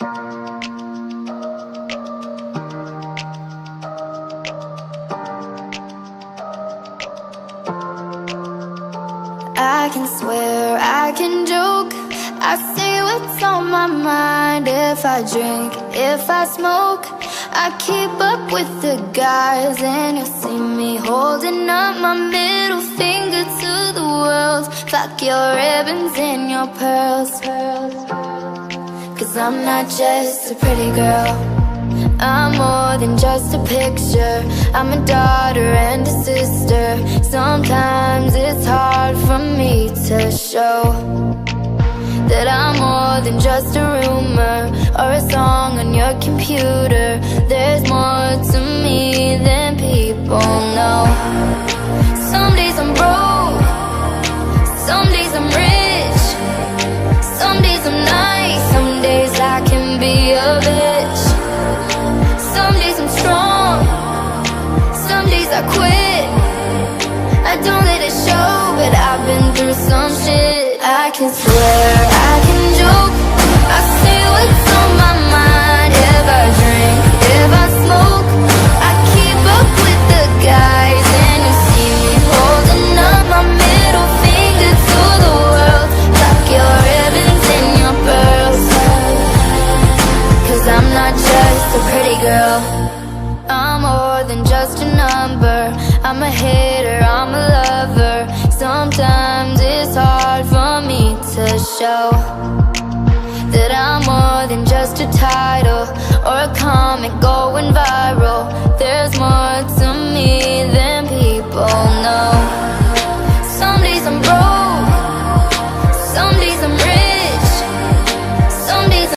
I can swear, I can joke, I say what's on my mind. If I drink, if I smoke, I keep up with the guys. And you'll see me holding up my middle finger to the world. Fuck your ribbons and your pearls, cause I'm not just a pretty girl, I'm more than just a picture. I'm a daughter and a sister. Sometimes it's hard for me to show that I'm more than just a rumor or a song on your computer. There's more to me than people know. Some days I'm broke, some days I'm rich, some days I'm nice, some days I can be a bitch. Some days I'm strong, some days I quit. I don't let it show, but I've been through some shit. I can swear, I can joke, I say what's on my mind. If I drink, if I smoke, I keep up with the guys. And you see me holding up my middle finger to the world. Fuck your ribbons and your pearls, cause I'm not just a pretty girl, I'm more than just a number. I'm a hater, I'm a lover. Sometimes it's hard for me to show that I'm more than just a title or a comic going viral. There's more to me than people know.